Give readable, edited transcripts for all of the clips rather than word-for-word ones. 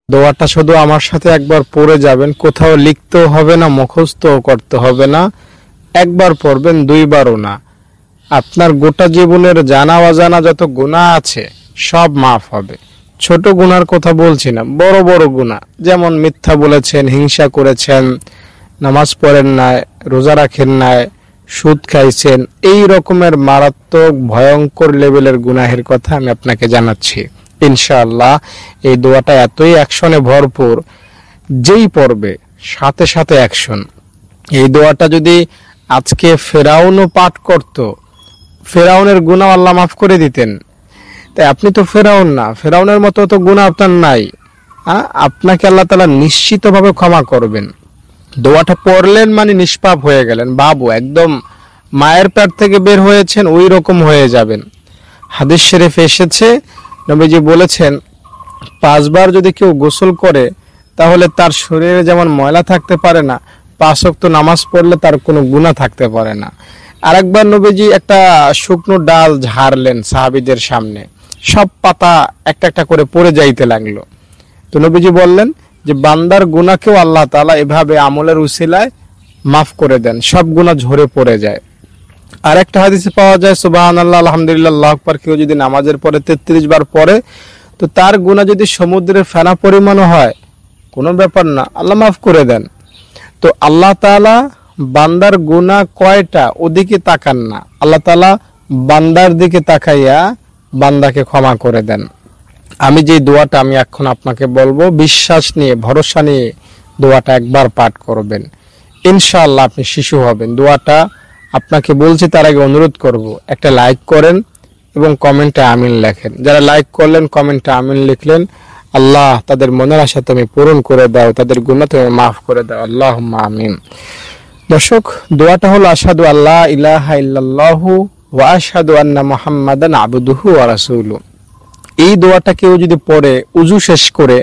দোয়াটা শুধু আমার সাথে একবার পড়ে যাবেন, কোথাও লিখতেও হবে না, মুখস্থও করতে হবে না। একবার পড়বেন, দুইবারও না। আপনার গোটা জীবনের জানা অজানা যত গুনাহ আছে সব মাফ হবে। ছোট গুনার কথা বলছি না, বড় বড় গুনাহ, যেমন মিথ্যা বলেছেন, হিংসা করেছেন, নামাজ পড়েন নাই, রোজা রাখেন নাই, সুদ খাইছেন, এই রকমের মারাত্মক ভয়ঙ্কর লেভেলের গুনাহের কথা আমি আপনাকে জানাচ্ছি। ইনশাআল্লাহ এই দোয়াটা এতই অ্যাকশনে ভরপুর, যেই পড়বে সাথে সাথে অ্যাকশন। এই দোয়াটা যদি আজকে ফেরাউনও পাঠ করত, ফেরাউনের গুনাহ আল্লাহ মাফ করে দিতেন। তাই আপনি তো ফেরাউন না, ফেরাউনের মতো তো গুনাহ আপনার নাই। আপনাকে আল্লাহ তাআলা নিশ্চিতভাবে ক্ষমা করবেন। দোয়াটা পড়লেন মানে নিষ্পাপ হয়ে গেলেন, বাবু একদম মায়ের পেট থেকে বের হয়েছেন ওই রকম হয়ে যাবেন। হাদিস শরীফে এসেছে, নবীজি বলেছেন 5 বার যদি কেউ গোসল করে তাহলে তার শরীরে যেমন ময়লা থাকতে পারে না, 5 ওয়াক্ত নামাজ পড়লে তার কোনো গুনাহ থাকতে পারে না। আরেকবার নবীজি একটা শুকনো ডাল ঝাড়লেন সাহাবীদের সামনে, সব পাতা একটা একটা করে পড়ে যাইতে লাগলো। তো নবীজি বললেন যে বান্দার গুনাহকেও আল্লাহ তাআলা এভাবে আমলের উসিলায় মাফ করে দেন, সব গুনাহ ঝরে পড়ে যায়। আর একটা হাদিসে পাওয়া যায় সুবহানাল্লাহ আলহামদুলিল্লাহ আল্লাহু আকবার কেউ যদি নামাজের পরে 33 বার পড়ে তো তার গুনাহ যদি সমুদ্রের ফেনা পরিমাণও হয় কোনো ব্যাপার না, আল্লাহ মাফ করে দেন। তো আল্লাহ তাআলা বান্দার গুনাহ কয়টা ওদিকে তাকান না, আল্লাহ তাআলা বান্দার দিকে তাকাইয়া বান্দাকে ক্ষমা করে দেন। আমি যে দোয়াটা আমি এখন আপনাকে বলবো, বিশ্বাস নিয়ে ভরসা নিয়ে দোয়াটা একবার পাঠ করবেন, ইনশাআল্লাহ আপনি শিশু হবেন। দোয়াটা আপনাকে বলছি তার আগে অনুরোধ করব, একটা লাইক করেন এবং কমেন্টে আমিন লেখেন। যারা লাইক করলেন, কমেন্টে আমিন লিখলেন, আল্লাহ তাদের মনের আশা তুমি পূরণ করে দাও, তাদের গুনাহ তুমি মাফ করে দাও, আল্লাহুম্মা আমিন। দর্শক, দোয়াটা হলো আশহাদু আল্লা ইলাহা ইল্লাল্লাহু ওয়া আশহাদু আন্না মুহাম্মাদান আবদুহু ওয়া রাসূলুহু। এই দোয়াটা কেউ যদি পড়ে উযু শেষ করে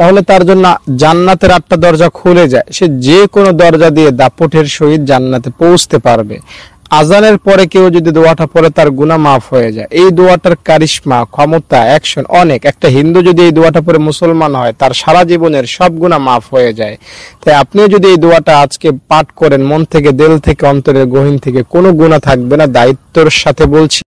তাহলে তার জন্য জান্নাতের 8টা দরজা খুলে যায়, সে যে কোনো দরজা দিয়ে দাপটের সহিত জান্নাতে পৌঁছতে পারবে। আজানের পরে কেউ যদি দোয়াটা পড়ে তার গুনাহ মাফ হয়ে যায়। এই দোয়াটার কারিশমা, ক্ষমতা, অ্যাকশন অনেক। একটা হিন্দু যদি এই দোয়াটা পড়ে মুসলমান হয় তার সারা জীবনের সব গুনাহ মাফ হয়ে যায়। তাই আপনিও যদি এই দোয়াটা আজকে পাঠ করেন মন থেকে, দিল থেকে, অন্তরের গহীন থেকে, কোনো গুনাহ থাকবে না। দায়িত্বের সাথে বলছি।